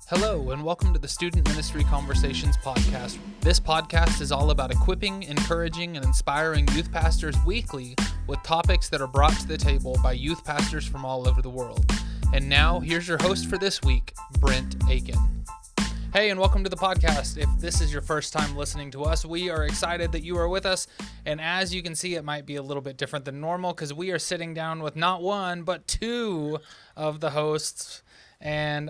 Hello, and welcome to the Student Ministry Conversations podcast. This podcast is all about equipping, encouraging, and inspiring youth pastors weekly with topics that are brought to the table by youth pastors from all over the world. And now, here's your host for this week, Brent Aiken. Hey, and welcome to the podcast. If this is your first time listening to us, we are excited that you are with us. And as you can see, it might be a little bit different than normal because we are sitting down with not one, but two of the hosts. And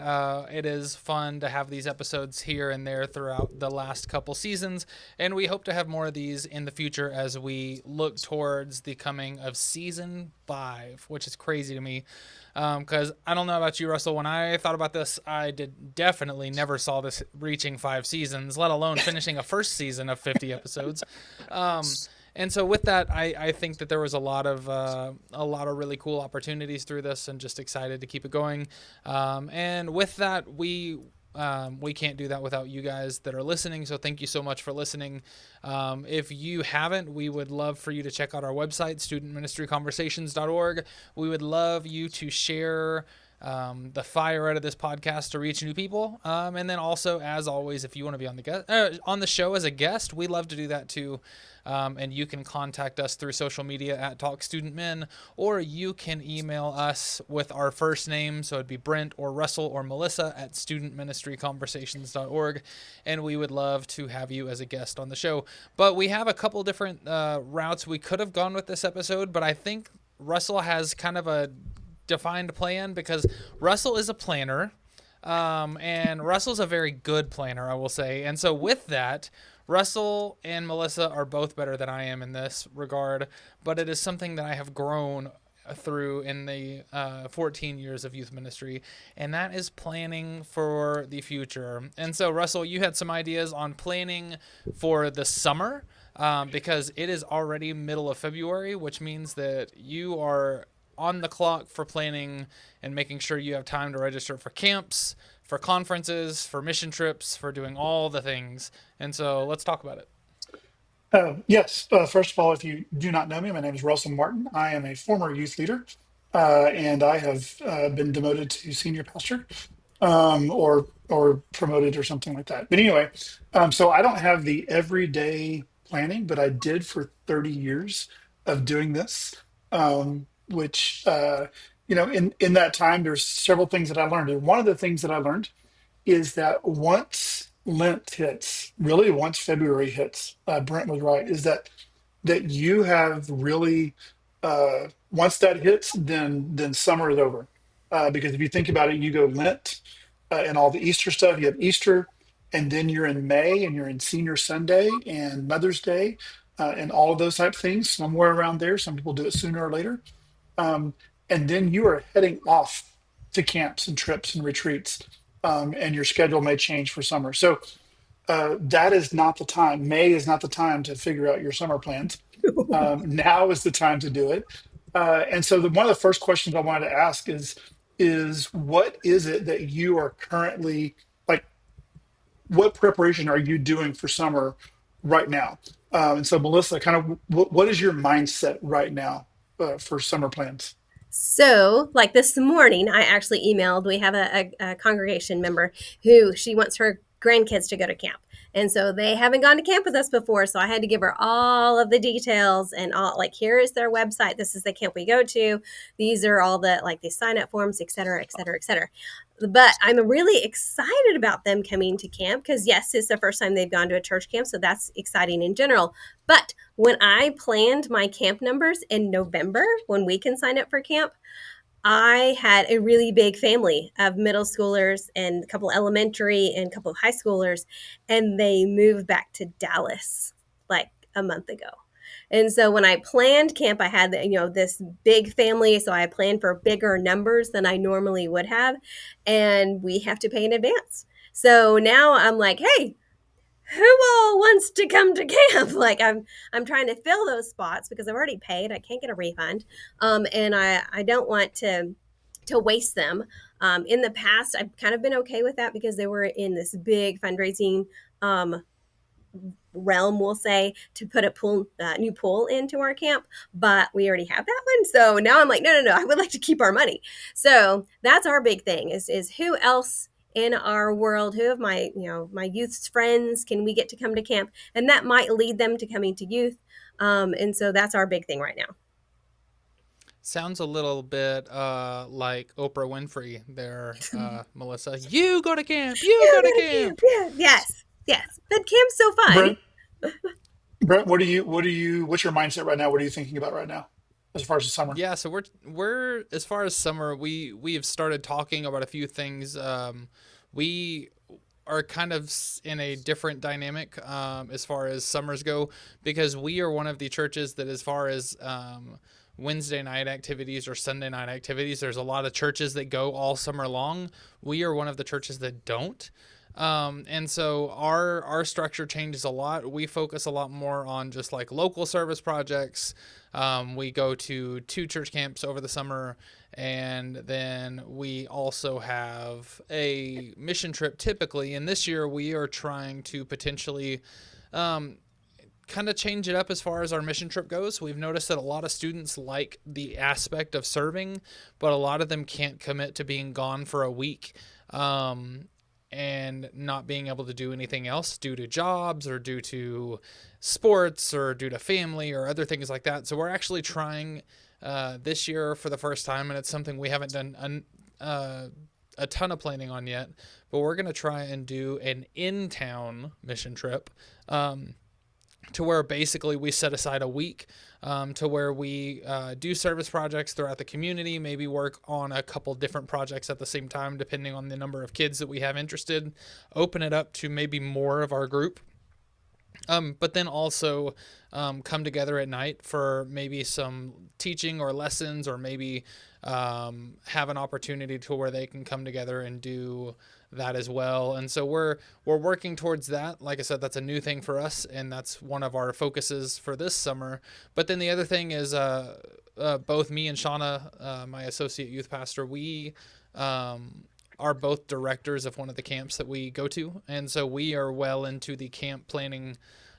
it is fun to have these episodes here and there throughout the last couple seasons. And we hope to have more of these in the future as we look towards the coming of season 5, which is crazy to me. Because I don't know about you, Russell. When I thought about this, I definitely never saw this reaching 5 seasons, let alone finishing a first season of 50 episodes. And so with that, I think that there was a lot of really cool opportunities through this, and just excited to keep it going. And with that, we can't do that without you guys that are listening. So thank you so much for listening. If you haven't, we would love for you to check out our website, studentministryconversations.org. We would love you to share the fire out of this podcast to reach new people. And then also, as always, if you want to be on the show as a guest, we love to do that too. And you can contact us through social media at Talk Student Men, or you can email us with our first name. So it'd be Brent or Russell or Melissa at studentministryconversations.org. And we would love to have you as a guest on the show. But we have a couple different routes we could have gone with this episode, but I think Russell has kind of a defined plan, because Russell is a planner, and Russell's a very good planner, I will say. And so with that, Russell and Melissa are both better than I am in this regard, but it is something that I have grown through in the 14 years of youth ministry, and that is planning for the future. And so, Russell, you had some ideas on planning for the summer, because it is already middle of February, which means that you are on the clock for planning and making sure you have time to register for camps, for conferences, for mission trips, for doing all the things. And so let's talk about it. Yes. First of all, if you do not know me, my name is Russell Martin. I am a former youth leader, and I have been demoted to senior pastor, or promoted or something like that. But anyway, so I don't have the everyday planning, but I did for 30 years of doing this, which in that time, there's several things that I learned. And one of the things that I learned is that once Lent hits, really once February hits, Brent was right, is that you have really, once that hits, then summer is over. Because if you think about it, you go Lent, and all the Easter stuff, you have Easter, and then you're in May, and you're in Senior Sunday and Mother's Day, and all of those type of things, somewhere around there. Some people do it sooner or later. Um, and then you are heading off to camps and trips and retreats, and your schedule may change for summer. So that is not the time. May is not the time to figure out your summer plans. Now is the time to do it. And so one of the first questions I wanted to ask is what is it that you are currently, like, what preparation are you doing for summer right now? And so, Melissa, kind of what is your mindset right now for summer plans? So, like this morning, I actually emailed. We have a congregation member who she wants her grandkids to go to camp. And so they haven't gone to camp with us before. So I had to give her all of the details and all, like, here is their website. This is the camp we go to. These are all the, like, the sign up forms, et cetera, et cetera, et cetera. But I'm really excited about them coming to camp because, yes, it's the first time they've gone to a church camp. So that's exciting in general. But when I planned my camp numbers in November, when we can sign up for camp, I had a really big family of middle schoolers and a couple elementary and a couple of high schoolers, and they moved back to Dallas like a month ago. And so when I planned camp, I had, this big family. So I planned for bigger numbers than I normally would have. And we have to pay in advance. So now I'm like, hey, who all wants to come to camp? Like I'm trying to fill those spots because I've already paid. I can't get a refund. And I don't want to waste them. In the past, I've kind of been okay with that because they were in this big fundraising realm, we'll say, to put a new pool into our camp, but we already have that one. So now I'm like, no, I would like to keep our money. So that's our big thing is who else in our world? Who of my, my youth's friends can we get to come to camp? And that might lead them to coming to youth. And so that's our big thing right now. Sounds a little bit like Oprah Winfrey there, Melissa. You go to camp. You go to camp. Yeah, yes, yes. But camp's so fun. Brent, Brent, what's your mindset right now? What are you thinking about right now as far as the summer? Yeah, so we're as far as summer, we have started talking about a few things. We are kind of in a different dynamic as far as summers go, because we are one of the churches that, as far as Wednesday night activities or Sunday night activities, there's a lot of churches that go all summer long. We are one of the churches that don't. And so our structure changes a lot. We focus a lot more on just like local service projects. We go to 2 church camps over the summer, and then we also have a mission trip typically. And this year we are trying to potentially kind of change it up as far as our mission trip goes. We've noticed that a lot of students like the aspect of serving, but a lot of them can't commit to being gone for a week. And not being able to do anything else due to jobs or due to sports or due to family or other things like that. So we're actually trying this year for the first time, and it's something we haven't done a ton of planning on yet, but we're going to try and do an in-town mission trip. To where basically we set aside a week to where we do service projects throughout the community, maybe work on a couple different projects at the same time, depending on the number of kids that we have interested, open it up to maybe more of our group. But then also come together at night for maybe some teaching or lessons, or maybe have an opportunity to where they can come together and do that as well. And so we're working towards that. Like I said, that's a new thing for us, and that's one of our focuses for this summer. But then the other thing is both me and Shauna, my associate youth pastor, we are both directors of one of the camps that we go to. And so we are well into the camp planning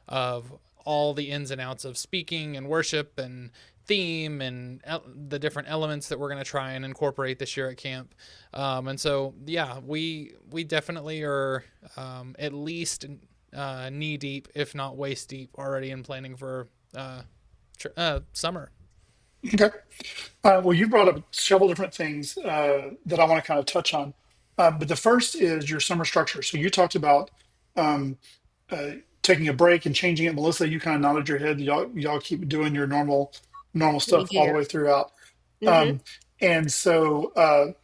of all the ins and outs of speaking and worship and theme and the different elements that we're going to try and incorporate this year at camp. And so, yeah, we definitely are at least knee deep, if not waist deep, already in planning for summer. Okay. Well, you brought up several different things that I want to kind of touch on. But the first is your summer structure. So you talked about um, uh, taking a break and changing it. Melissa, you kind of nodded your head. Y'all keep doing your normal We stuff all the do. way throughout. Mm-hmm. Um, and so,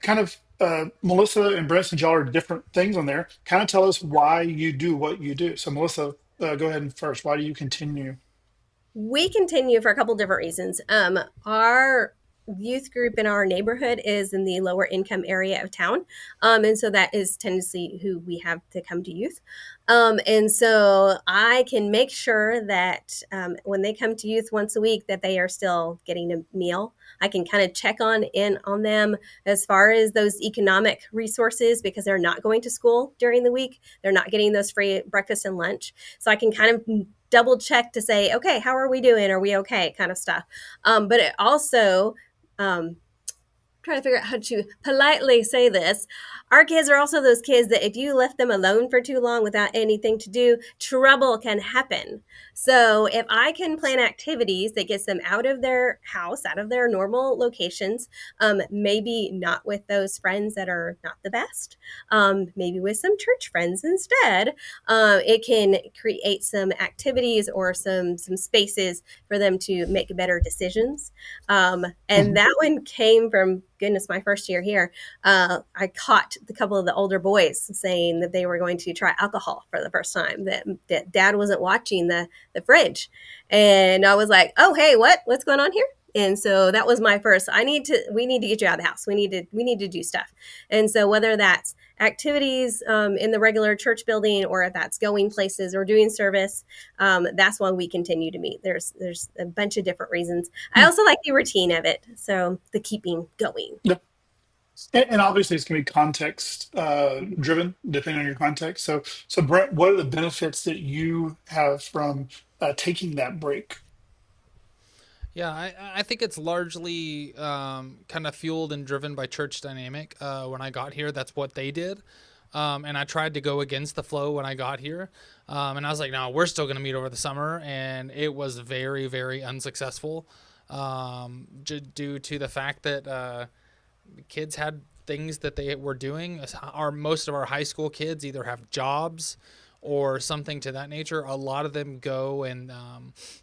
Melissa and Brent, since y'all are different things on there, kind of tell us why you do what you do. So, Melissa, go ahead and first. Why do you continue? We continue for a couple different reasons. Our youth group in our neighborhood is in the lower income area of town. And so that is tendency who we have to come to youth. And so I can make sure that when they come to youth once a week, that they are still getting a meal. I can kind of check on them as far as those economic resources, because they're not going to school during the week. They're not getting those free breakfast and lunch. So I can kind of double check to say, okay, how are we doing? Are we okay? Kind of stuff. But it also, trying to figure out how to politely say this. Our kids are also those kids that if you left them alone for too long without anything to do, trouble can happen. So if I can plan activities that gets them out of their house, out of their normal locations, maybe not with those friends that are not the best, maybe with some church friends instead, it can create some activities or some spaces for them to make better decisions. And Mhm. that one came from, goodness, my first year here. I caught a couple of the older boys saying that they were going to try alcohol for the first time, that dad wasn't watching the fridge. And I was like, oh, hey, what's going on here? And so that was my first, we need to get you out of the house. We need to do stuff. And so whether that's activities in the regular church building, or if that's going places or doing service, that's why we continue to meet. There's a bunch of different reasons. I also like the routine of it. So the keeping going. Yep. And obviously, it's going to be context driven, depending on your context. So, Brent, what are the benefits that you have from taking that break? Yeah, I think it's largely kind of fueled and driven by church dynamic. When I got here, that's what they did. And I tried to go against the flow when I got here. And I was like, no, we're still going to meet over the summer. And it was very, very unsuccessful, due to the fact that kids had things that they were doing. Most of our high school kids either have jobs or something to that nature. A lot of them go and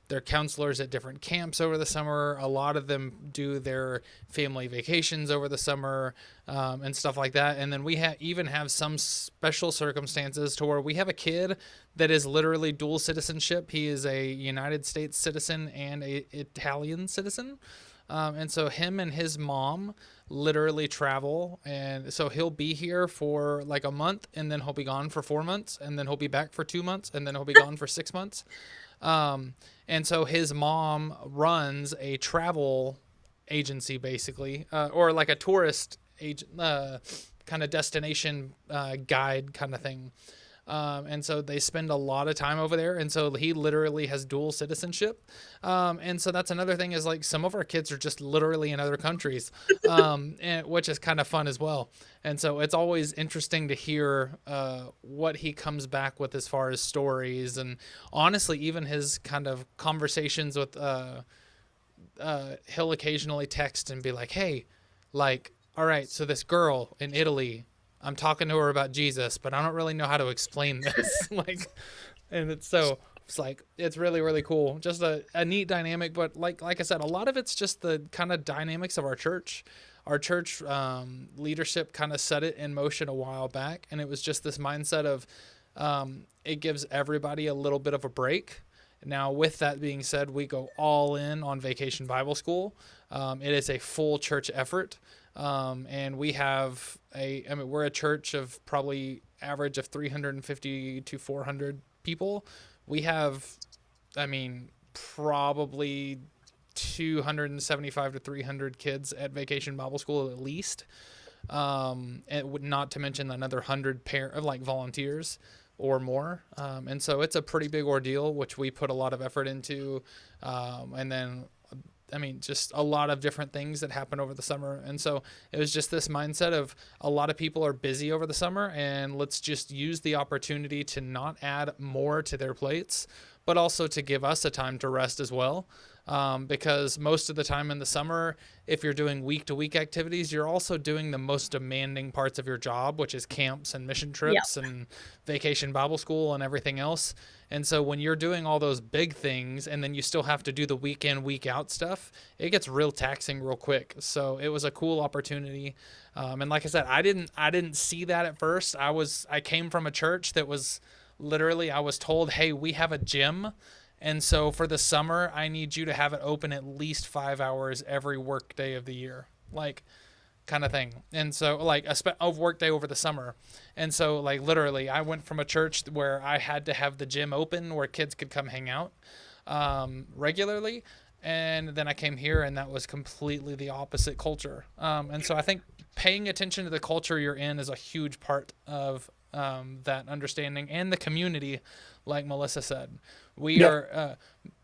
they're counselors at different camps over the summer. A lot of them do their family vacations over the summer, and stuff like that. And then we even have some special circumstances to where we have a kid that is literally dual citizenship. He is a United States citizen and a Italian citizen. And so him and his mom literally travel, and so he'll be here for like a month, and then he'll be gone for 4 months, and then he'll be back for 2 months, and then he'll be gone for 6 months. And so his mom runs a travel agency, basically, or like a tourist agent, kind of destination guide kind of thing. And so they spend a lot of time over there. And so he literally has dual citizenship. And so that's another thing, is like some of our kids are just literally in other countries, which is kind of fun as well. And so it's always interesting to hear what he comes back with as far as stories. And honestly, even his kind of conversations with, he'll occasionally text and be like, hey, like, all right, so this girl in Italy, I'm talking to her about Jesus, but I don't really know how to explain this. And it's like, it's really, really cool. Just a neat dynamic. But like I said, a lot of it's just the kind of dynamics of our church. Our church leadership kind of set it in motion a while back. And it was just this mindset of it gives everybody a little bit of a break. Now, with that being said, we go all in on Vacation Bible School. It is a full church effort. And we have we're a church of probably average of 350 to 400 people. We have, probably 275 to 300 kids at Vacation Bible School at least. And not to mention another 100 pair of like volunteers or more. And so it's a pretty big ordeal, which we put a lot of effort into. And then, just a lot of different things that happen over the summer. And so it was just this mindset of a lot of people are busy over the summer, and let's just use the opportunity to not add more to their plates, but also to give us a time to rest as well. Because most of the time in the summer, if you're doing week-to-week activities, you're also doing the most demanding parts of your job, which is camps and mission trips and Vacation Bible School and everything else. And so when you're doing all those big things and then you still have to do the week in, week out stuff, it gets real taxing real quick. So it was a cool opportunity. And like I said, I didn't see that at first. I came from a church that was literally, I was told, hey, we have a gym. And so for the summer, I need you to have it open at least 5 hours every work day of the year, like kind of thing. And so like a work day over the summer. And so like literally I went from a church where I had to have the gym open where kids could come hang out regularly. And then I came here and that was completely the opposite culture. And so I think paying attention to the culture you're in is a huge part of that understanding, and the community, like Melissa said. We are,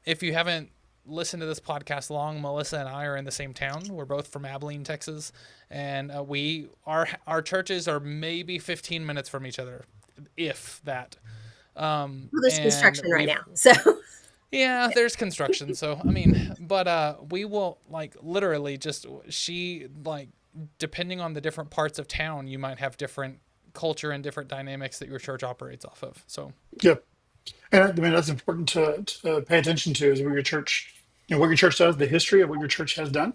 if you haven't listened to this podcast long, Melissa and I are in the same town. We're both from Abilene, Texas, and our churches are maybe 15 minutes from each other, if that. Well, there's construction right now, so. Yeah, there's construction. So, but we will like literally depending on the different parts of town, you might have different culture and different dynamics that your church operates off of. So, Yep. And that's important to pay attention to, is what your church does, the history of what your church has done,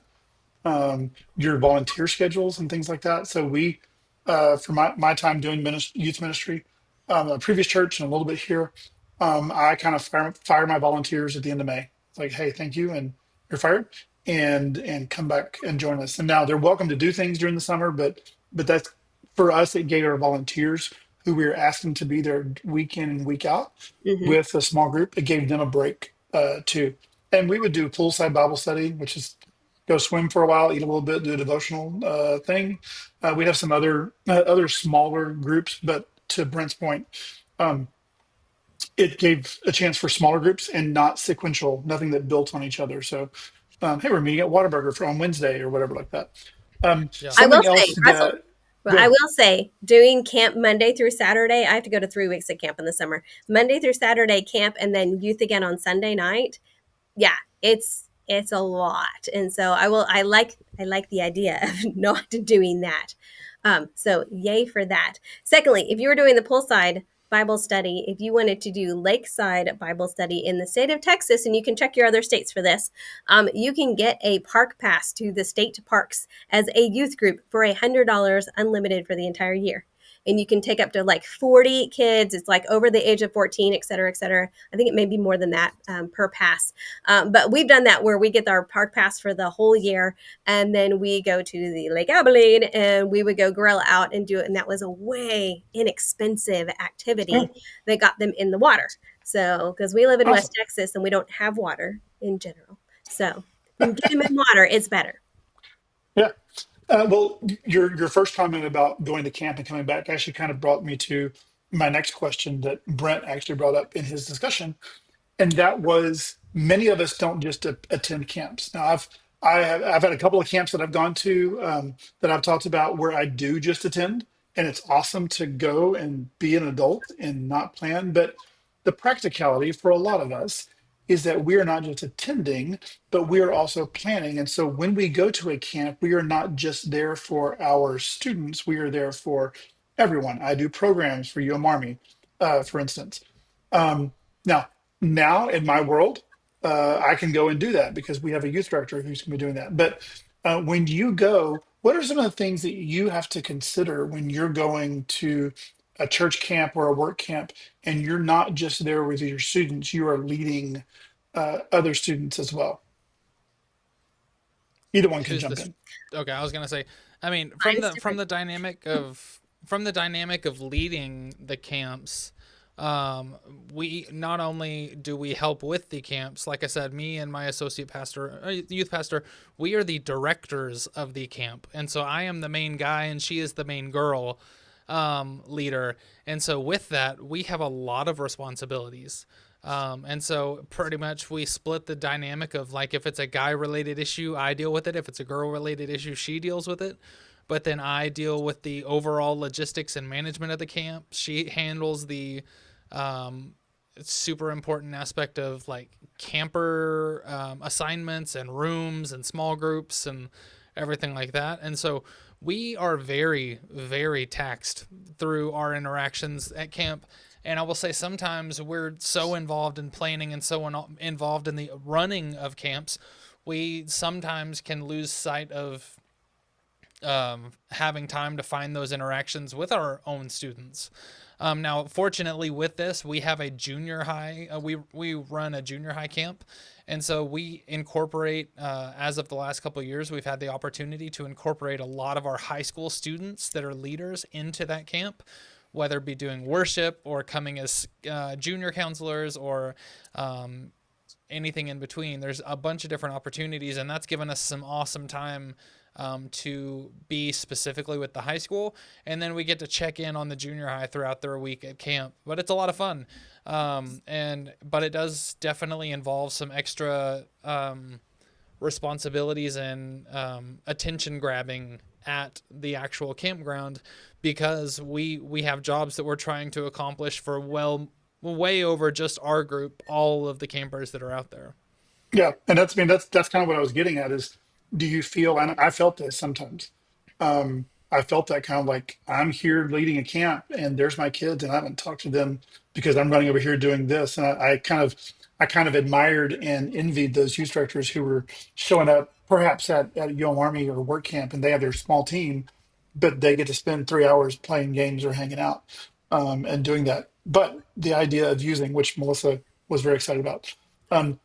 your volunteer schedules and things like that. So for my time doing youth ministry, a previous church and a little bit here, I kind of fire my volunteers at the end of May. It's like, hey, thank you, and you're fired, and come back and join us. And now they're welcome to do things during the summer, but that's for us. It gave our volunteers, who we were asking to be there week in and week out Mm-hmm. with a small group, it gave them a break too. And we would do poolside Bible study, which is go swim for a while, eat a little bit, do a devotional thing. We'd have some other smaller groups, but to Brent's point, um, it gave a chance for smaller groups and not sequential, nothing that built on each other. So, hey, we're meeting at Whataburger on Wednesday or whatever like that. yeah. I will Something say, else Russell, that, Well, Go I ahead. will say, doing camp Monday through Saturday, I have to go to 3 weeks of camp in the summer. Monday through Saturday camp, and then youth again on Sunday night. Yeah, it's a lot, and so I like the idea of not doing that. So yay for that. Secondly, if you were doing the poolside Bible study, if you wanted to do lakeside Bible study in the state of Texas, and you can check your other states for this, you can get a park pass to the state parks as a youth group for $100 unlimited for the entire year. And you can take up to like 40 kids. It's like over the age of 14, et cetera, et cetera. I think it may be more than that per pass. But we've done that where we get our park pass for the whole year, and then we go to the Lake Abilene and we would go grill out and do it. And that was a way inexpensive Yeah, activity that got them in the water. So, because we live in awesome. West Texas and we don't have water in general. So, if we can get them in water, it's better. Yeah. Well, your first comment about going to camp and coming back actually kind of brought me to my next question that Brent actually brought up in his discussion, and that was many of us don't just attend camps. Now, I've had a couple of camps that I've gone to that I've talked about where I do just attend, and it's awesome to go and be an adult and not plan. But the practicality for a lot of us is that we are not just attending, but we are also planning. And so when we go to a camp, we are not just there for our students; we are there for everyone. I do programs for UM Army, for instance. Um, now, now in my world, I can go and do that because we have a youth director who's going to be doing that. But when you go, what are some of the things that you have to consider when you're going to a church camp or a work camp, and you're not just there with your students, you are leading other students as well? Either one can Who's jump this? in. Okay, I was gonna say, I mean, Mine's different. from the dynamic of leading the camps, we not only do we help with the camps, like I said, me and my associate pastor, youth pastor, we are the directors of the camp, and so I am the main guy, and she is the main girl, leader, and so with that, we have a lot of responsibilities. And so pretty much we split the dynamic of like if it's a guy related issue, I deal with it. If it's a girl related issue, she deals with it. But then I deal with the overall logistics and management of the camp. She handles the um, super important aspect of like camper assignments and rooms and small groups and everything like that. And so we are very, very taxed through our interactions at camp. And I will say sometimes we're so involved in planning and so involved in the running of camps, we sometimes can lose sight of having time to find those interactions with our own students. Now, fortunately, with this, we have a junior high. We run a junior high camp, and so we incorporate. As of the last couple of years, we've had the opportunity to incorporate a lot of our high school students that are leaders into that camp, whether it be doing worship or coming as junior counselors or anything in between. There's a bunch of different opportunities, and that's given us some awesome time to be specifically with the high school, and then we get to check in on the junior high throughout their week at camp. But it's a lot of fun, but it does definitely involve some extra responsibilities and attention grabbing at the actual campground because we have jobs that we're trying to accomplish for way over just our group, all of the campers that are out there. Yeah, and that's I mean that's kind of what I was getting at is, do you feel, and I felt this sometimes. I felt that kind of like I'm here leading a camp and there's my kids and I haven't talked to them because I'm running over here doing this. And I kind of admired and envied those youth directors who were showing up perhaps at Young Army or work camp and they have their small team, but they get to spend 3 hours playing games or hanging out and doing that. But the idea of using, which Melissa was very excited about,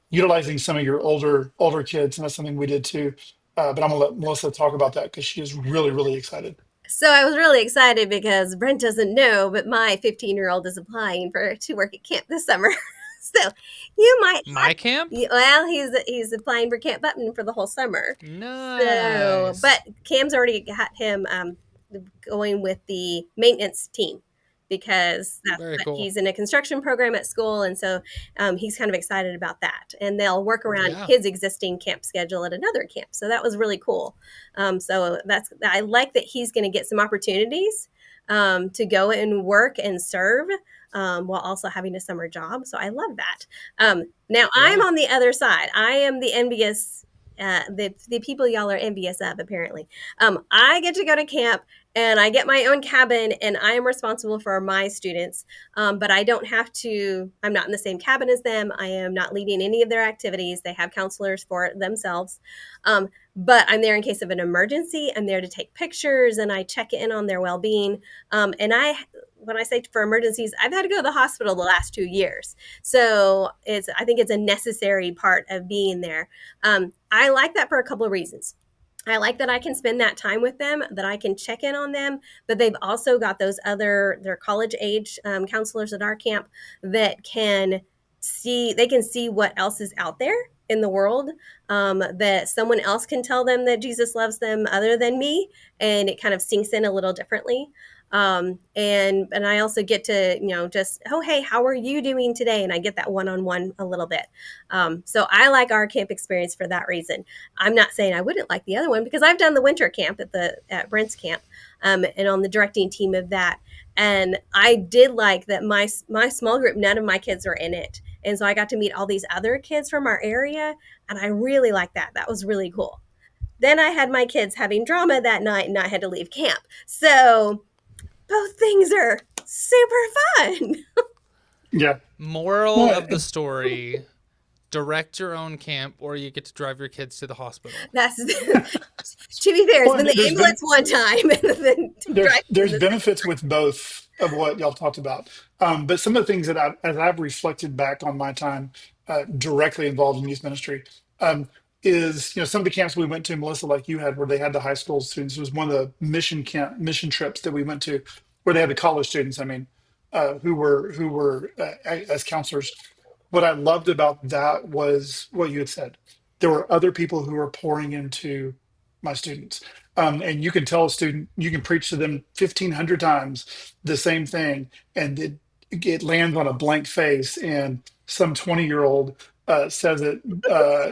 utilizing some of your older kids, and that's something we did too. But I'm gonna let Melissa talk about that because she is really excited. So I was really excited because Brent doesn't know, but my 15-year-old is applying for to work at camp this summer. So you might My camp? well, he's applying for Camp Button for the whole summer. So, Nice. but Cam's already got him going with the maintenance team. because Very cool. he's in a construction program at school, and so he's kind of excited about that. And they'll work around Yeah. his existing camp schedule at another camp, so that was really cool. So I like that he's going to get some opportunities to go and work and serve while also having a summer job. So I love that. Now I'm on the other side. I am the envious. The people y'all are envious of, apparently. I get to go to camp and I get my own cabin and I am responsible for my students. But I don't have to, I'm not in the same cabin as them. I am not leading any of their activities. They have counselors for themselves. But I'm there in case of an emergency. I'm there to take pictures and I check in on their well-being. When I say for emergencies, I've had to go to the hospital the last 2 years. So I think it's a necessary part of being there. I like that for a couple of reasons. I like that I can spend that time with them, that I can check in on them, but they've also got their college age counselors at our camp that can see what else is out there in the world, that someone else can tell them that Jesus loves them other than me, and it kind of sinks in a little differently. And I also get to, just, oh, hey, how are you doing today? And I get that one-on-one a little bit. So I like our camp experience for that reason. I'm not saying I wouldn't like the other one because I've done the winter camp at Brent's camp, and on the directing team of that. And I did like that my small group, none of my kids were in it. And so I got to meet all these other kids from our area. And I really liked that. That was really cool. Then I had my kids having drama that night and I had to leave camp. So both things are super fun. Yeah. Moral of the story: direct your own camp, or you get to drive your kids to the hospital. That's to be fair. It's been the ambulance one time, and then there's benefits with both of what y'all talked about. But some of the things that as I've reflected back on my time directly involved in youth ministry, is some of the camps we went to, Melissa, like you had, where they had the high school students. It was one of the mission trips that we went to, where they had the college students. I mean, who were as counselors. What I loved about that was what you had said. There were other people who were pouring into my students. And you can tell a student, you can preach to them 1,500 times the same thing, and it lands on a blank face. And some 20-year-old says it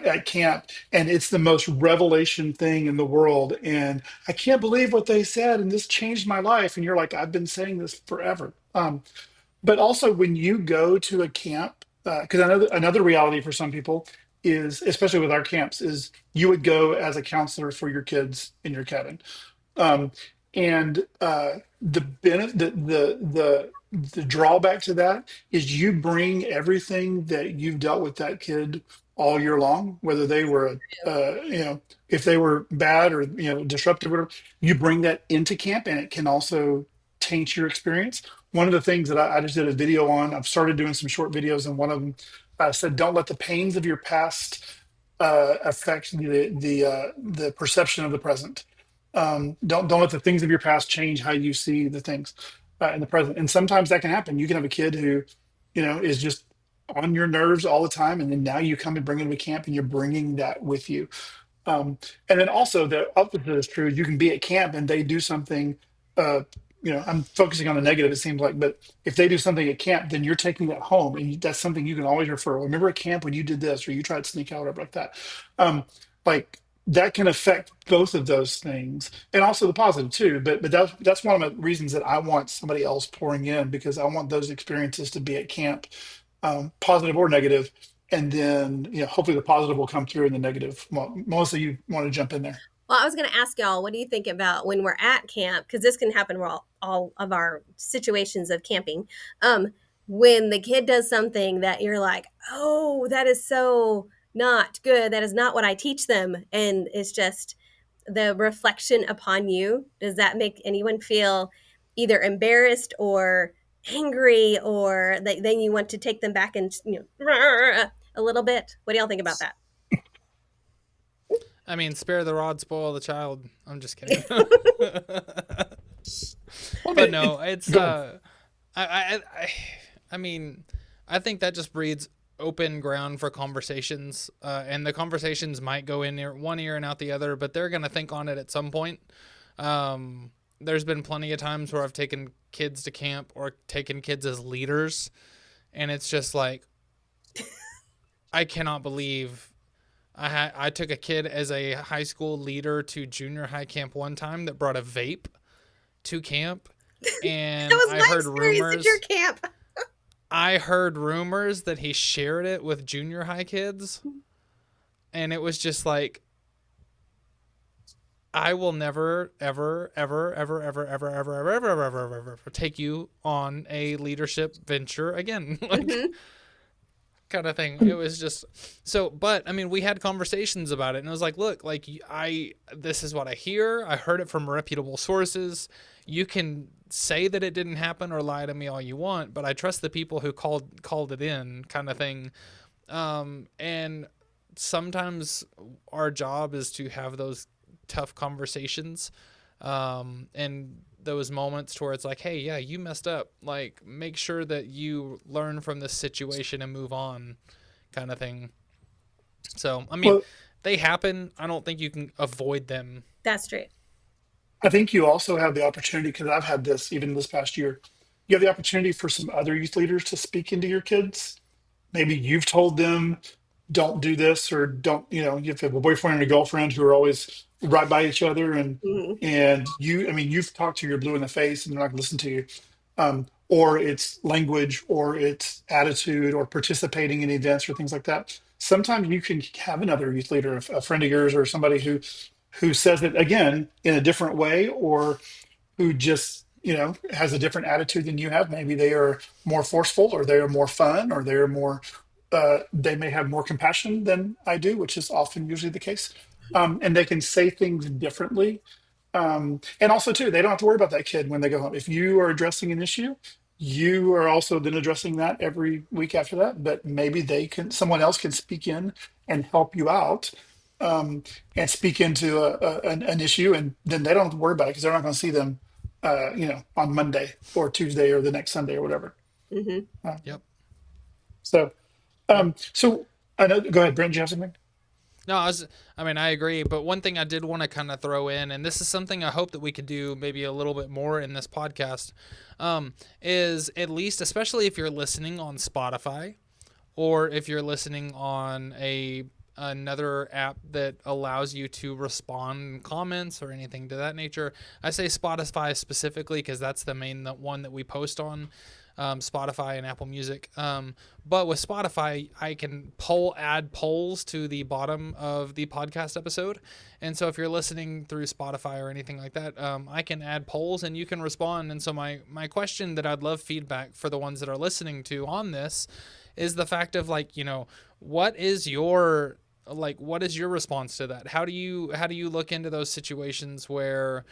at camp, and it's the most revelation thing in the world. And I can't believe what they said, and this changed my life. And you're like, I've been saying this forever. But also, when you go to a camp, because another reality for some people is, especially with our camps, is you would go as a counselor for your kids in your cabin. Um, and the benefit, the drawback to that is you bring everything that you've dealt with that kid all year long, whether they were, if they were bad or disruptive, or whatever. You bring that into camp, and it can also taint your experience. One of the things that I just did a video on, I've started doing some short videos, and one of them said, "Don't let the pains of your past affect the perception of the present." Don't let the things of your past change how you see the things in the present. And sometimes that can happen. You can have a kid who, is just on your nerves all the time, and then now you come and bring them to camp, and you're bringing that with you. And then also the opposite is true. You can be at camp and they do something. I'm focusing on the negative, it seems like, but if they do something at camp, then you're taking that home, and that's something you can always refer. Remember at camp when you did this, or you tried to sneak out, or whatever like that. Like that can affect both of those things, and also the positive too. But that's one of the reasons that I want somebody else pouring in, because I want those experiences to be at camp, positive or negative, and then hopefully the positive will come through in the negative. Well, Melissa, you want to jump in there? Well, I was going to ask y'all, what do you think about when we're at camp? Because this can happen with all of our situations of camping. When the kid does something that you're like, oh, that is so not good. That is not what I teach them. And it's just the reflection upon you. Does that make anyone feel either embarrassed or angry, or then you want to take them back and, a little bit? What do y'all think about that? I mean, spare the rod, spoil the child. I'm just kidding. But no, it's I mean, I think that just breeds open ground for conversations, and the conversations might go in one ear and out the other, but they're gonna think on it at some point. There's been plenty of times where I've taken kids to camp or taken kids as leaders, and it's just like I cannot believe I took a kid as a high school leader to junior high camp one time that brought a vape to camp, That and was my experience at your camp. I heard rumors that he shared it with junior high kids, and it was just like I will never, ever, ever, ever, ever, ever, ever, ever, ever, ever, ever, ever, ever take you on a leadership venture again. Like, kind of thing. It was just so, but I mean, we had conversations about it, and I was like, look, like, this is what I hear. I heard it from reputable sources. You can say that it didn't happen or lie to me all you want, but I trust the people who called it in, kind of thing. And sometimes our job is to have those tough conversations, and those moments to where it's like, hey, yeah, you messed up, like, make sure that you learn from this situation and move on, kind of thing. So I mean, Well, they happen. I don't think you can avoid them. That's true. I think you also have the opportunity, because I've had this even this past year, you have the opportunity for some other youth leaders to speak into your kids. Maybe you've told them, don't do this, or don't, you have a boyfriend and a girlfriend who are always right by each other, Mhm. and you, I mean, you've talked to your blue in the face and they're not going to listen to you. Or it's language, or it's attitude, or participating in events or things like that. Sometimes you can have another youth leader, a friend of yours, or somebody who says it again in a different way, or who just has a different attitude than you have. Maybe they are more forceful, or they are more fun, or they are more they may have more compassion than I do, which is often usually the case. And they can say things differently. And also too, they don't have to worry about that kid when they go home. If you are addressing an issue, you are also then addressing that every week after that. But maybe someone else can speak in and help you out, and speak into an issue, and then they don't have to worry about it because they're not going to see them, on Monday or Tuesday or the next Sunday or whatever. Mhm. Uh, Yep. so, Yep. so I know. Go ahead, Brent. Do you have something? No, I mean, I agree. But one thing I did want to kind of throw in, and this is something I hope that we could do maybe a little bit more in this podcast, is at least, especially if you're listening on Spotify, or if you're listening on another app that allows you to respond in comments or anything to that nature. I say Spotify specifically because that's the main one that we post on, Spotify and Apple Music. But with Spotify, I can add polls to the bottom of the podcast episode. And so if you're listening through Spotify or anything like that, I can add polls and you can respond. And so my question that I'd love feedback for the ones that are listening to on this is the fact of, like, what is your response to that? How do you look into those situations where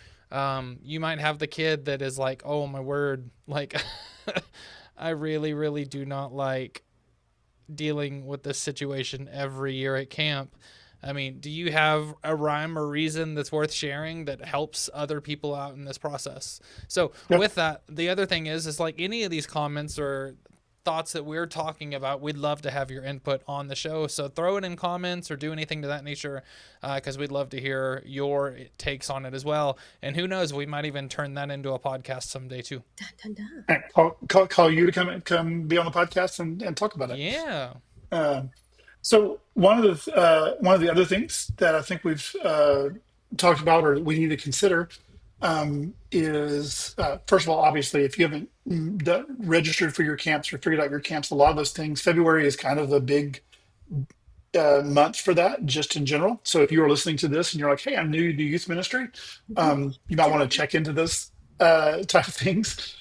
you might have the kid that is like, oh my word, like I really, really do not like dealing with this situation every year at camp. I mean, do you have a rhyme or reason that's worth sharing that helps other people out in this process? So Yep. with that, the other thing is like any of these comments or thoughts that we're talking about, we'd love to have your input on the show. So throw it in comments or do anything to that nature, because we'd love to hear your takes on it as well. And who knows, we might even turn that into a podcast someday too. Dun, dun, dun. And call you to come be on the podcast and talk about it. Yeah. Um, so one of the other things that I think we've talked about, or we need to consider, is first of all, obviously, if you haven't registered for your camps or figured out your camps, a lot of those things, February is kind of the big month for that, just in general. So if you are listening to this and you're like, hey, I'm new to youth ministry, you might want to check into those type of things.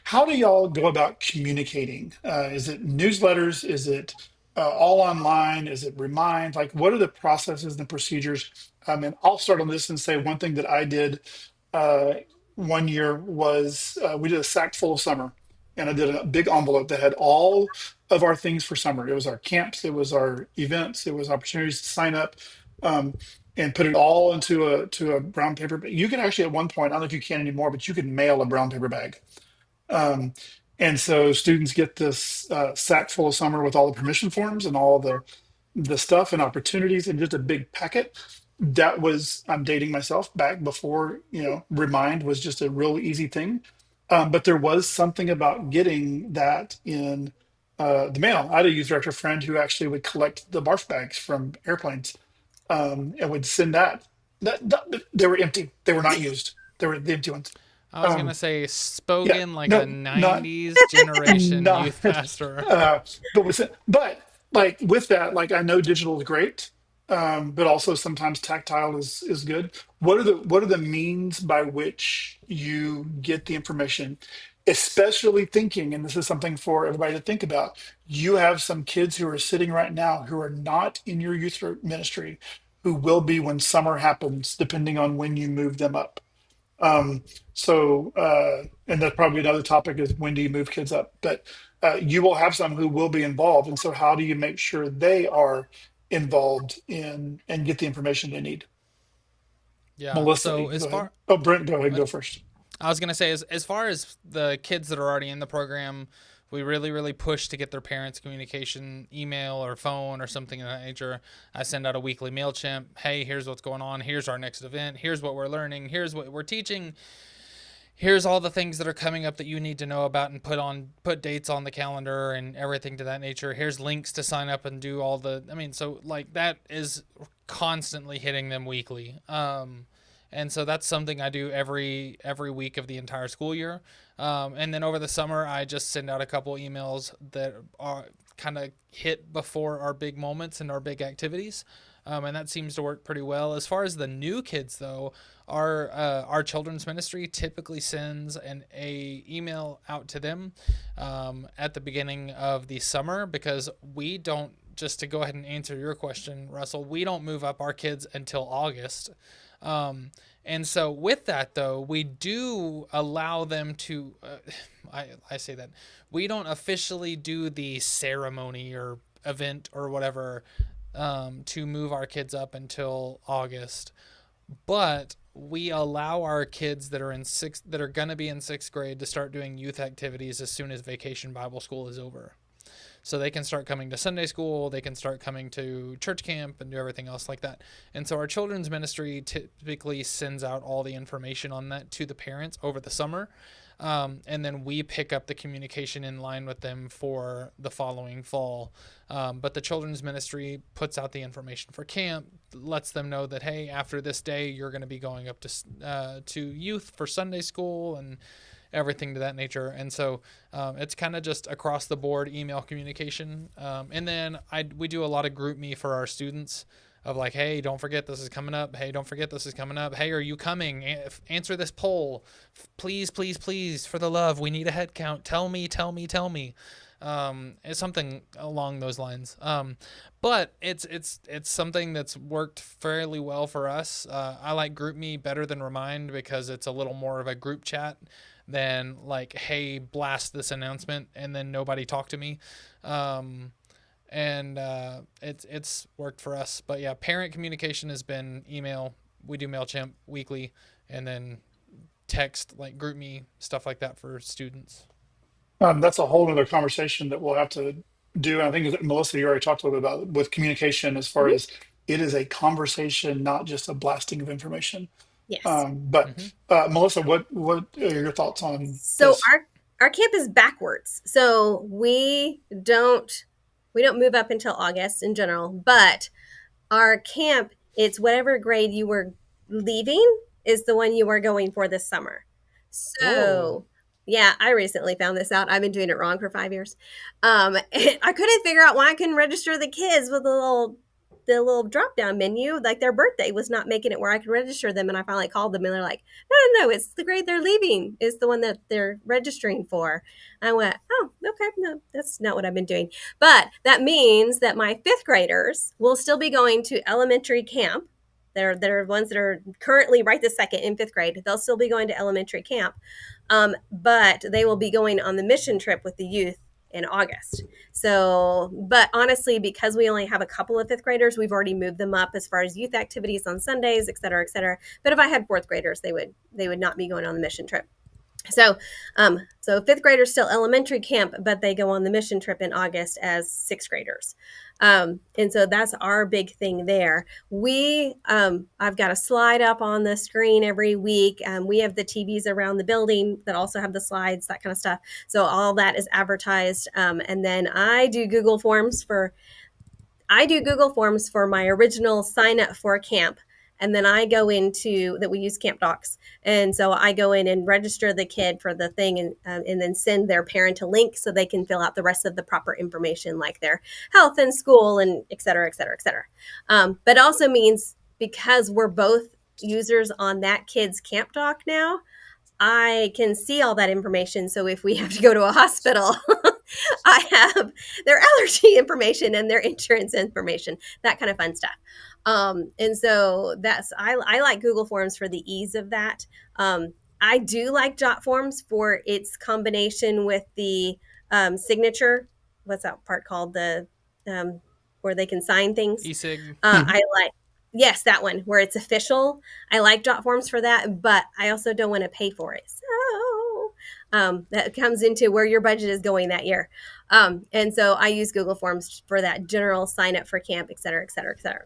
How do y'all go about communicating? Is it newsletters? Is it all online? Is it Remind? Like, what are the processes and procedures? And I'll start on this and say one thing that I did uh, one year was we did a sack full of summer, and I did a big envelope that had all of our things for summer. It was our camps, it was our events, it was opportunities to sign up, um, and put it all into a brown paper. You can actually, at one point, I don't know if you can anymore, but you could mail a brown paper bag. Um, and so students get this sack full of summer with all the permission forms and all the stuff and opportunities and just a big packet. That was, I'm dating myself, back before Remind was just a real easy thing. But there was something about getting that in the mail. I had a youth director friend who actually would collect the barf bags from airplanes and would send that. They were empty. They were not used. They were the empty ones. I was gonna Um, say yeah, spoken like a no, not '90s generation not. youth pastor. But like with that, like I know digital is great, but also sometimes tactile is good. What are the means by which you get the information? Especially thinking, and this is something for everybody to think about. You have some kids who are sitting right now who are not in your youth ministry, who will be when summer happens, depending on when you move them up. And that's probably another topic is when do you move kids up? But you will have some who will be involved. And so how do you make sure they are involved in and get the information they need? Yeah. Melissa, So as go ahead. far Oh, Brent, go ahead, go first. I was gonna say, as far as the kids that are already in the program, we really push to get their parents' communication, email or phone or something of that nature. I send out a weekly MailChimp. Hey, here's what's going on. Here's our next event. Here's what we're learning. Here's what we're teaching. Here's all the things that are coming up that you need to know about and put dates on the calendar and everything to that nature. Here's links to sign up and do all the. I mean, so like that is constantly hitting them weekly. And so that's something I do every week of the entire school year. And then over the summer, I just send out a couple emails that are kind of hit before our big moments and our big activities. And that seems to work pretty well. As far as the new kids, though, our children's ministry typically sends a email out to them at the beginning of the summer, because we don't, just to go ahead and answer your question, Russell, we don't move up our kids until August. And so with that, though, we do allow them to, I say that, we don't officially do the ceremony or event or whatever to move our kids up until August. But we allow our kids that are going to be in sixth grade to start doing youth activities as soon as Vacation Bible School is over. So they can start coming to Sunday school, they can start coming to church camp and do everything else like that. And so our children's ministry typically sends out all the information on that to the parents over the summer. And then we pick up the communication in line with them for the following fall. But the children's ministry puts out the information for camp, lets them know that, hey, after this day, you're going to be going up to youth for Sunday school and everything to that nature. And so it's kind of just across the board email communication. And then we do a lot of group me for our students of like, hey, don't forget this is coming up. Hey, don't forget this is coming up. Hey, are you coming? Answer this poll. Please, please, please, for the love, we need a head count. Tell me. It's something along those lines. But it's something that's worked fairly well for us. I like group me better than remind because it's a little more of a group chat than like, hey, blast this announcement and then nobody talk to me. It's worked for us. But yeah, parent communication has been email. We do MailChimp weekly, and then text, like group me, stuff like that for students. That's a whole other conversation that we'll have to do. And I think that Melissa, you already talked a little bit about with communication as far Mhm. as it is a conversation, not just a blasting of information. Yes. But Mm-hmm. Melissa, what are your thoughts on So this? our camp is backwards. So we don't move up until August in general, but our camp, it's whatever grade you were leaving is the one you are going for this summer. Whoa. So yeah, I recently found this out. I've been doing it wrong for 5 years. I couldn't figure out why I couldn't register the kids with the little drop down menu. Like their birthday was not making it where I could register them, and I finally called them, and they're like, "No, it's the grade they're leaving. Is the one that they're registering for." I went, "Oh, okay, no, that's not what I've been doing." But that means that my fifth graders will still be going to elementary camp. They're ones that are currently right this second in fifth grade. They'll still be going to elementary camp, but they will be going on the mission trip with the youth in August. So, but honestly, because we only have a couple of fifth graders, we've already moved them up as far as youth activities on Sundays, et cetera, et cetera. But if I had fourth graders, they would not be going on the mission trip. So fifth graders still elementary camp, but they go on the mission trip in August as sixth graders. And so that's our big thing there. I've got a slide up on the screen every week. We have the TVs around the building that also have the slides, that kind of stuff. So all that is advertised. And then I do Google Forms for my original sign up for camp. And then I go into that we use Camp Docs. And so I go in and register the kid for the thing and then send their parent a link so they can fill out the rest of the proper information, like their health and school and et cetera, et cetera, et cetera. But also means because we're both users on that kid's Camp Doc now, I can see all that information. So if we have to go to a hospital, I have their allergy information and their insurance information, that kind of fun stuff. And so I like Google Forms for the ease of that. I do like Jot Forms for its combination with the signature. What's that part called? Where they can sign things. E-sig. I like. Yes, that one where it's official. I like Jot Forms for that, but I also don't want to pay for it. So that comes into where your budget is going that year. And so I use Google Forms for that general sign up for camp, et cetera, et cetera, et cetera.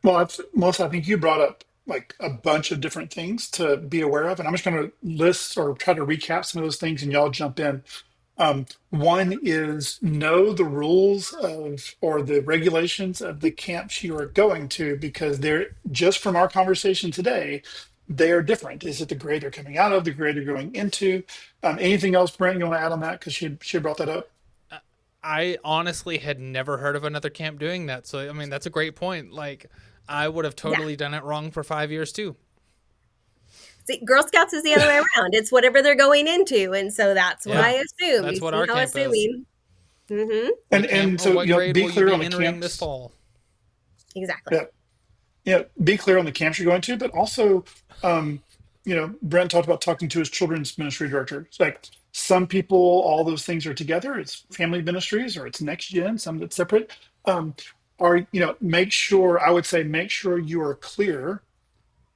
Well, Melissa, I think you brought up like a bunch of different things to be aware of, and I'm just going to list or try to recap some of those things, and y'all jump in. One is know the rules of or the regulations of the camps you are going to, because they're just from our conversation today, they are different. Is it the grade they're coming out of, the grade they're going into? Anything else, Brent, you want to add on that? Because she brought that up. I honestly had never heard of another camp doing that. So, I mean, that's a great point. Like, I would have totally done it wrong for 5 years too. See, Girl Scouts is the other way around. It's whatever they're going into, and so that's what I assume. That's what our camp is. Mm-hmm. And so what grade be will clear you on be the entering camps. this fall? Exactly. Be clear on the camps you're going to, but also, Brent talked about talking to his children's ministry director. It's like some people, all those things are together. It's family ministries or it's next gen, some that's separate. Make sure, I would say, make sure you are clear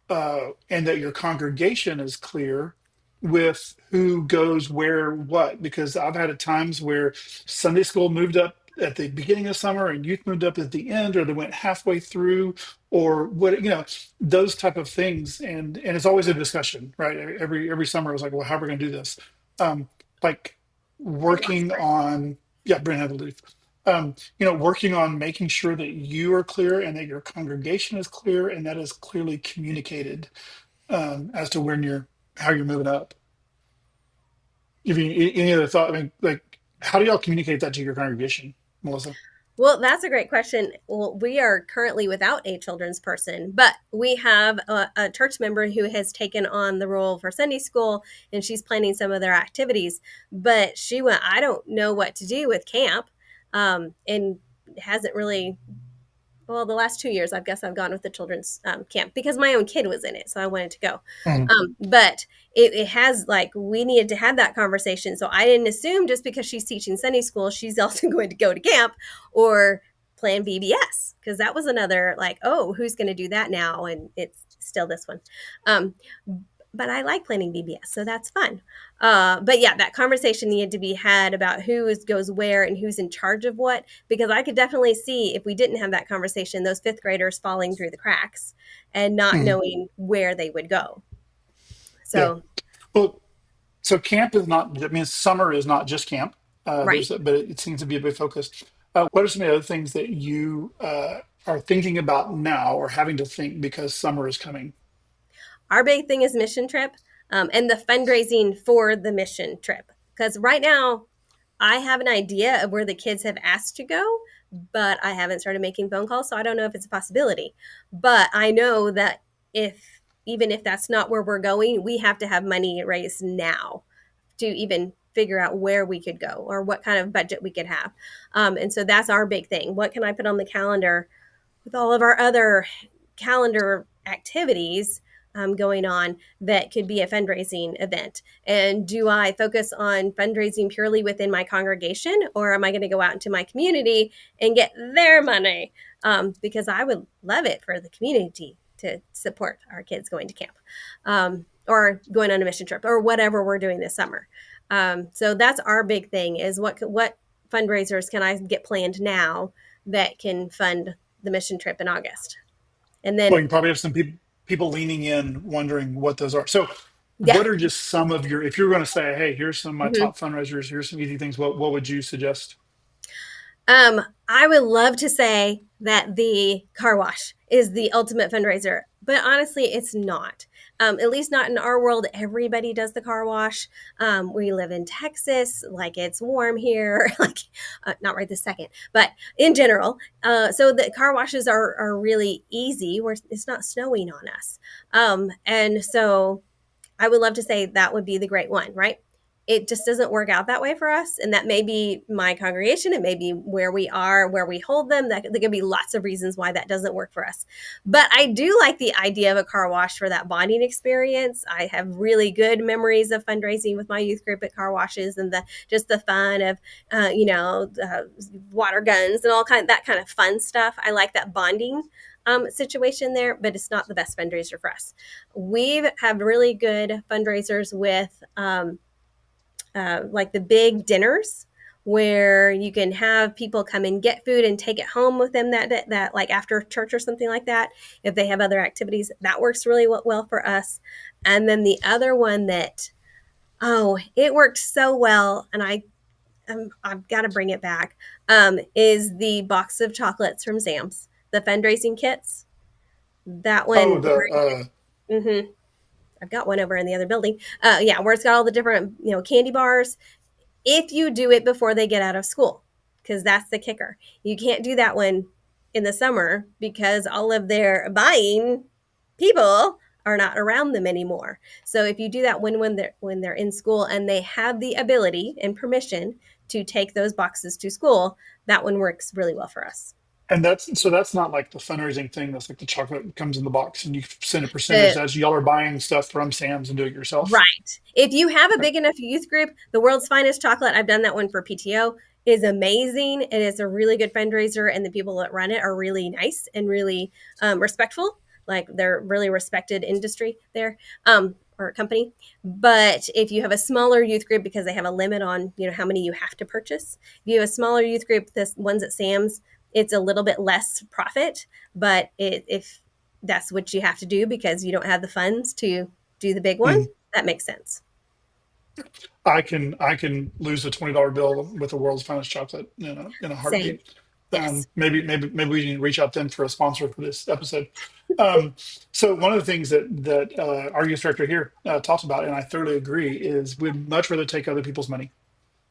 and that your congregation is clear with who goes where what, because I've had at times where Sunday school moved up at the beginning of summer and youth moved up at the end, or they went halfway through, or what, those type of things. And it's always a discussion, right? Every summer I was like, well, how are we going to do this? Like working on, yeah, Brent had to leave. Working on making sure that you are clear and that your congregation is clear and that is clearly communicated as to how you're moving up. If you any other thought, I mean, like, how do y'all communicate that to your congregation, Melissa? Well, that's a great question. Well, we are currently without a children's person, but we have a church member who has taken on the role for Sunday school, and she's planning some of their activities. But she went, I don't know what to do with camp, and hasn't really. Well, the last 2 years, I guess I've gone with the children's camp because my own kid was in it, so I wanted to go. But it has, like, we needed to have that conversation. So I didn't assume just because she's teaching Sunday school, she's also going to go to camp or plan VBS, because that was another, like, oh, who's going to do that now? And it's still this one. But I like planning VBS, so that's fun. But yeah, that conversation needed to be had about who goes where and who's in charge of what, because I could definitely see if we didn't have that conversation, those fifth graders falling through the cracks and not knowing where they would go. So, Well, so camp is not, I mean, summer is not just camp, right. but it seems to be a big focus. What are some of the other things that you are thinking about now or having to think because summer is coming? Our big thing is mission trip and the fundraising for the mission trip. Because right now, I have an idea of where the kids have asked to go, but I haven't started making phone calls, so I don't know if it's a possibility. But I know that even if that's not where we're going, we have to have money raised now to even figure out where we could go or what kind of budget we could have. And so that's our big thing. What can I put on the calendar with all of our other calendar activities going on that could be a fundraising event? And do I focus on fundraising purely within my congregation, or am I going to go out into my community and get their money? Because I would love it for the community to support our kids going to camp. or going on a mission trip or whatever we're doing this summer. So that's our big thing is what fundraisers can I get planned now that can fund the mission trip in August? And Well, then, you probably have some people leaning in, wondering what those are. So, yeah. what are just some of your? If you're going to say, "Hey, here's some of my Mhm. top fundraisers. Here's some easy things." What would you suggest? I would love to say that the car wash is the ultimate fundraiser, but honestly, it's not. At least not in our world. Everybody does the car wash. We live in Texas, like it's warm here, like not right this second, but in general. So the car washes are really easy where it's not snowing on us. And so I would love to say that would be the great one, right? It just doesn't work out that way for us. And that may be my congregation. It may be where we are, where we hold them. There could be lots of reasons why that doesn't work for us. But I do like the idea of a car wash for that bonding experience. I have really good memories of fundraising with my youth group at car washes and the fun of, water guns and that kind of fun stuff. I like that bonding situation there, but it's not the best fundraiser for us. We have really good fundraisers with like the big dinners where you can have people come and get food and take it home with them that like after church or something like that. If they have other activities, that works really well for us. And then the other one that, it worked so well, and I've got to bring it back, is the box of chocolates from Sam's, the fundraising kits. That Oh, one, the mm-hmm, I've got one over in the other building. Yeah, where it's got all the different, candy bars. If you do it before they get out of school, because that's the kicker. You can't do that one in the summer because all of their buying people are not around them anymore. So if you do that when they're in school and they have the ability and permission to take those boxes to school, that one works really well for us. and that's not like the fundraising thing. That's like the chocolate comes in the box and you send a percentage. The As y'all are buying stuff from Sam's and do it yourself. Right. If you have a Okay. big enough youth group, the world's finest chocolate, I've done that one for PTO, is amazing. It is a really good fundraiser, and the people that run it are really nice and really respectful. Like they're really respected industry there, or company. But if you have a smaller youth group, because they have a limit on how many you have to purchase, if you have a smaller youth group, this one's at Sam's, it's a little bit less profit, but if that's what you have to do because you don't have the funds to do the big one, Mhm. that makes sense. I can lose a $20 bill with the world's finest chocolate in a Same. heartbeat. Yes. Maybe we can reach out then for a sponsor for this episode. Um, so one of the things that our youth director here talks about, and I thoroughly agree, is we'd much rather take other people's money.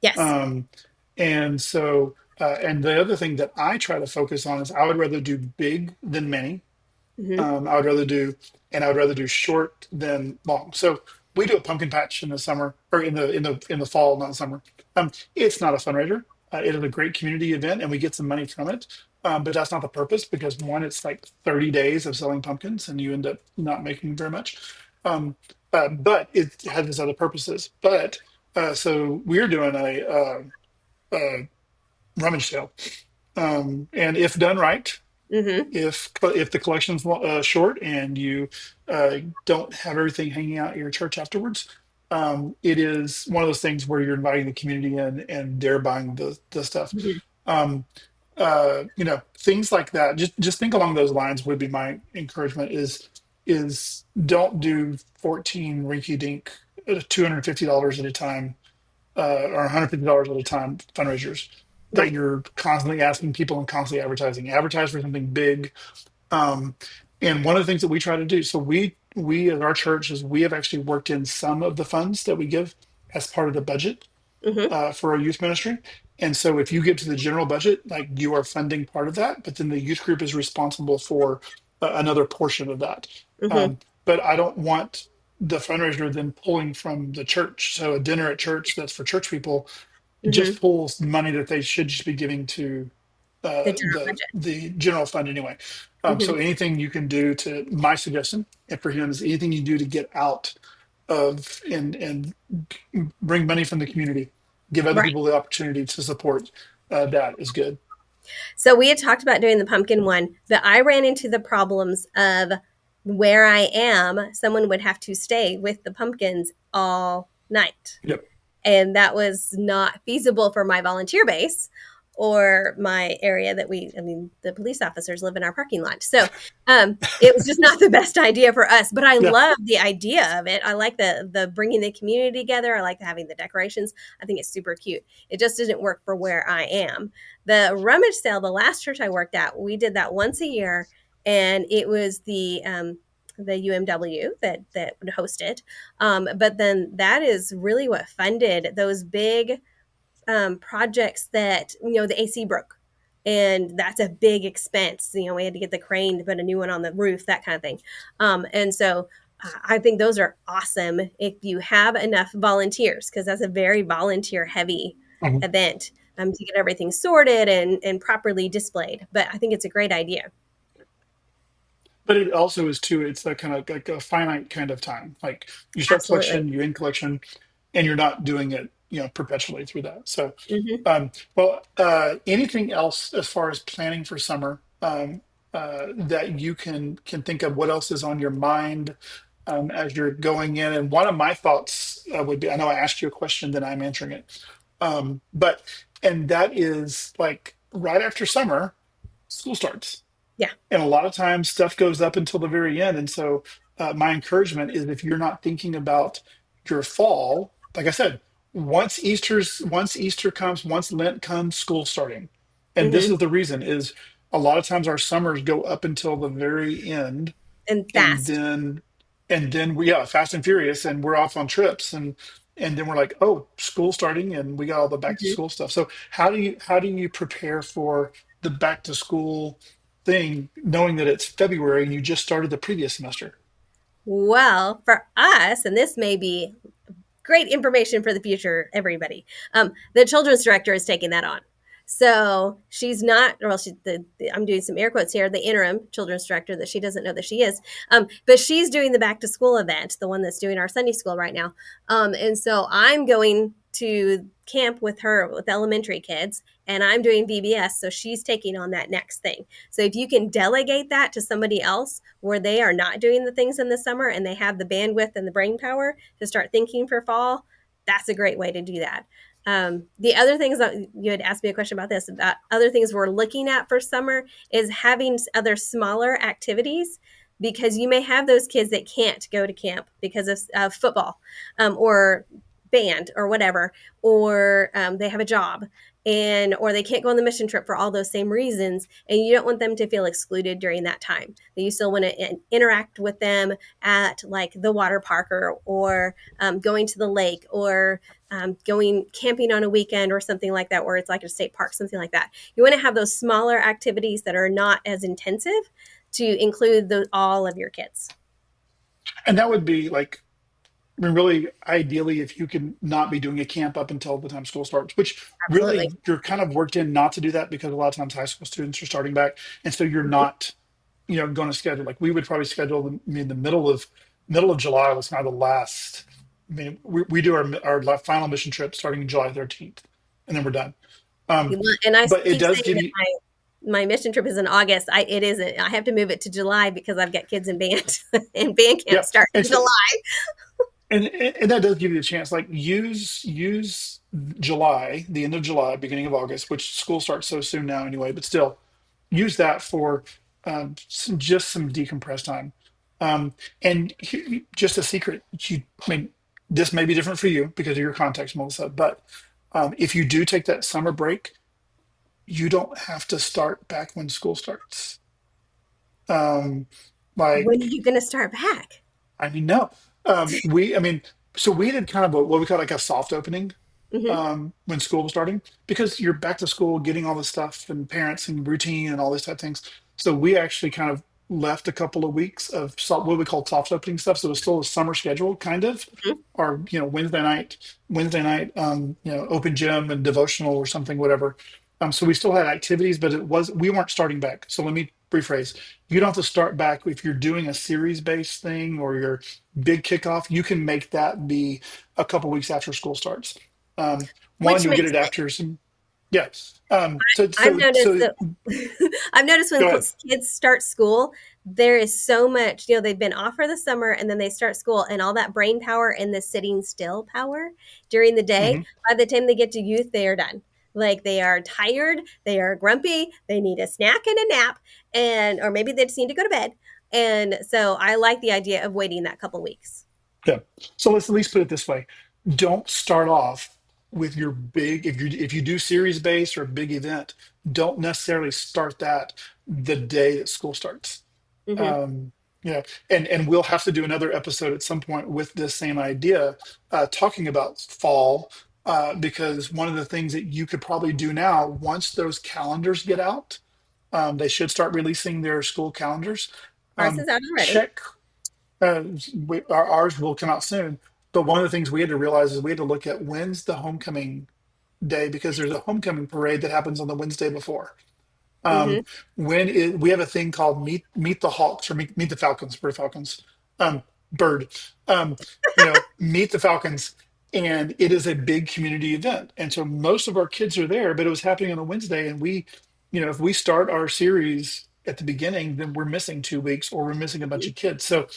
Yes. Um, and so and the other thing that I try to focus on is I would rather do big than many. Hmm. I would rather do, and I would rather do short than long. So we do a pumpkin patch in the summer, or in the fall, not summer. It's not a fundraiser. It is a great community event, and we get some money from it. But that's not the purpose because one, it's like 30 days of selling pumpkins, and you end up not making very much. Um, but it has its other purposes. But so we're doing a rummage sale, and if done right, Hmm. if the collection's short and you don't have everything hanging out at your church afterwards, it is one of those things where you're inviting the community in and they're buying the stuff. Hmm. Um, things like that. Just think along those lines would be my encouragement. Is don't do 14 rinky dink $250 at a time or $150 at a time fundraisers that Right. you're constantly asking people and constantly advertising. Advertise for something big. Um, and one of the things that we try to do, so we as our church is we have actually worked in some of the funds that we give as part of the budget Hmm. for our youth ministry. And so if you get to the general budget, like you are funding part of that, but then the youth group is responsible for another portion of that. Hmm. But I don't want the fundraiser then pulling from the church. So a dinner at church that's for church people Hmm. just pulls money that they should just be giving to The general the budget. the general fund anyway. So Hmm. anything you can do to my suggestion, and for him is anything you do to get out of and bring money from the community, give other Right. people the opportunity to support that is good. So we had talked about doing the pumpkin one, but I ran into the problems of where I am, someone would have to stay with the pumpkins all night. Yep. And that was not feasible for my volunteer base or my area that I mean, the police officers live in our parking lot. So it was just not the best idea for us, but I Yeah. love the idea of it. I like the bringing the community together. I like having the decorations. I think it's super cute. It just didn't work for where I am. The rummage sale, the last church I worked at, we did that once a year, and it was the UMW that would host it. But then that is really what funded those big projects that, the AC broke. And that's a big expense. We had to get the crane to put a new one on the roof, that kind of thing. And so I think those are awesome if you have enough volunteers, because that's a very volunteer heavy Mhm. event to get everything sorted and properly displayed. But I think it's a great idea. But it also is too, it's a kind of like a finite kind of time. Like you start Absolutely. collection, you end collection, and you're not doing it, perpetually through that. So, Hmm. well, anything else as far as planning for summer, that you can think of? What else is on your mind as you're going in? And one of my thoughts would be, I know I asked you a question, then I'm answering it. But and that is like right after summer, school starts, Yeah. and a lot of times stuff goes up until the very end. And so my encouragement is, if you're not thinking about your fall, like I said, once Easter comes, once Lent comes, school starting. And this Hmm. is the reason is, a lot of times our summers go up until the very end, And and fast. then we, yeah, fast and furious, and we're off on trips, and then we're like, oh, school starting, and we got all the back to Mhm. school stuff. So how do you prepare for the back to school thing, knowing that it's February and you just started the previous semester? Well, for us, and this may be great information for the future, everybody. The children's director is taking that on. So she's not, well, I'm doing some air quotes here, the interim children's director that she doesn't know that she is. But she's doing the back to school event, the one that's doing our Sunday school right now. And so I'm going to camp with her with elementary kids, and I'm doing VBS. So she's taking on that next thing. So if you can delegate that to somebody else where they are not doing the things in the summer and they have the bandwidth and the brain power to start thinking for fall, that's a great way to do that. The other things that you had asked me a question about this, about other things we're looking at for summer, is having other smaller activities, because you may have those kids that can't go to camp because of football, or band or whatever, or they have a job, or they can't go on the mission trip for all those same reasons, and you don't want them to feel excluded during that time. That you still want to interact with them at like the water park, or going to the lake, or going camping on a weekend or something like that, where it's like a state park, something like that. You want to have those smaller activities that are not as intensive to include all of your kids. And that would be like, I mean, really, ideally, if you can not be doing a camp up until the time school starts, which Absolutely. really you're kind of worked in not to do that, because a lot of times high school students are starting back, and so you're Mhm. not, going to schedule, like we would probably schedule them. I mean, the middle of July was kind of the last. I mean, we do our final mission trip starting July 13th, and then we're done. Um, And I but it keep does saying give that you, my mission trip is in August. It isn't. I have to move it to July because I've got kids in band, and band camp yeah, starts and in so, July. and that does give you a chance. Like use July, the end of July, beginning of August, which school starts so soon now anyway. But still, use that for some decompressed time. And just a secret, I mean, this may be different for you because of your context, Melissa. But if you do take that summer break, you don't have to start back when school starts. Um, When are like you going to start back? I mean, no. I mean, so we did kind of what we call like a soft opening Hmm. when school was starting, because you're back to school, getting all the stuff and parents and routine and all these type of things. So we actually kind of left a couple of weeks of what we call soft opening stuff. So it was still a summer schedule, kind of, Hmm. or Wednesday night, open gym and devotional or something, whatever. So we still had activities, but we weren't starting back. So let me rephrase. You don't have to start back if you're doing a series based thing or your big kickoff. You can make that be a couple weeks after school starts. Um, One, Which you'll get makes it after some. Yes. So, I've so, noticed so that I've noticed when go ahead. kids start school, there is so much, they've been off for the summer and then they start school and all that brain power and the sitting still power during the day, Hmm. by the time they get to youth, they are done. Like they are tired, they are grumpy, they need a snack and a nap, and or maybe they just need to go to bed. And so I like the idea of waiting that couple weeks. Yeah. So let's at least put it this way. Don't start off with your big, if you do series based or a big event, don't necessarily start that the day that school starts. Hmm. Um, yeah, and we'll have to do another episode at some point with this same idea, talking about fall, because one of the things that you could probably do now, once those calendars get out, they should start releasing their school calendars. Ours is out already. Check uh, ours will come out soon. But one of the things we had to realize is we had to look at when's the homecoming day, because there's a homecoming parade that happens on the Wednesday before. Hmm. Um, we have a thing called Meet the Hawks, or Meet the Falcons, Bird Falcons, Bird, Meet the Falcons, and it is a big community event. And so most of our kids are there, but it was happening on a Wednesday, and if we start our series at the beginning, then we're missing 2 weeks, or we're missing a bunch of kids. So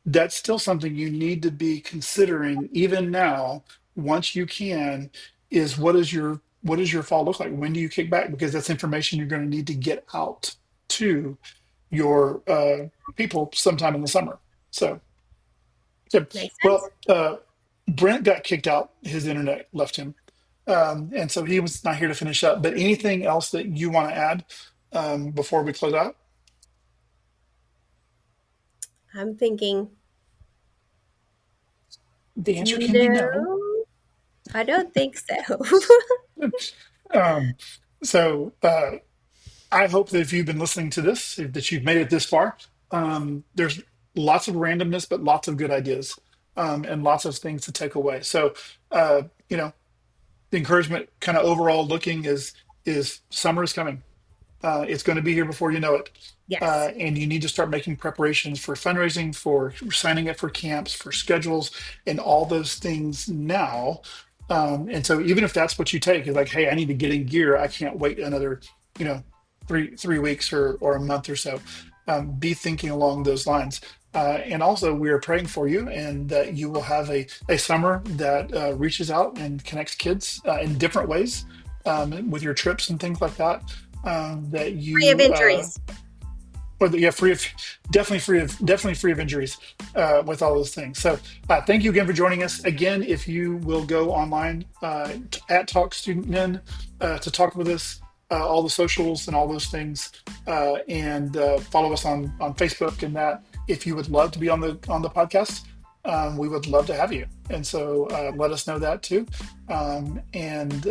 that's still something you need to be considering even now, once you can, is what does your fall look like? When do you kick back? Because that's information you're going to need to get out to your people sometime in the summer. So, yeah. Makes sense. Well, Brent got kicked out. His internet left him. And so he was not here to finish up. But anything else that you want to add before we close out? I'm thinking, The answer can be no. no, I don't think so. Um, so I hope that if you've been listening to this, that you've made it this far. There's lots of randomness, but lots of good ideas, and lots of things to take away. So, uh, you know, the encouragement, kind of overall looking, is summer is coming. It's going to be here before you know it. Yes. And you need to start making preparations for fundraising, for signing up for camps, for schedules, and all those things now. And so even if that's what you take, is like, hey, I need to get in gear. I can't wait another, you know, three weeks or a month or so. Be thinking along those lines. And also, we are praying for you, and that you will have a summer that reaches out and connects kids in different ways, with your trips and things like that. That Free of you injuries. or the, yeah, definitely free of injuries, with all those things. So thank you again for joining us. Again, if you will go online, at Talk Student Men, to talk with us, all the socials and all those things, and follow us on Facebook and that. If you would love to be on the podcast, we would love to have you. And so let us know that too. And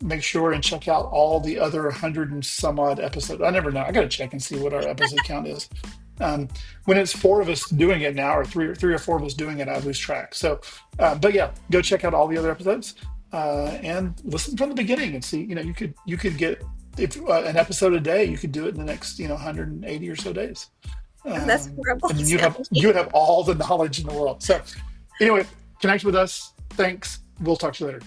make sure and check out all the other 100 and some odd episodes. I never know. I got to check and see what our episode count is. When it's four of us doing it now, or three or four of us doing it, I lose track. So, but yeah, go check out all the other episodes, and listen from the beginning and see. You could get, if an episode a day, you could do it in the next 180 or so days. Oh, that's horrible. And then you would have all the knowledge in the world. So anyway, connect with us. Thanks. We'll talk to you later.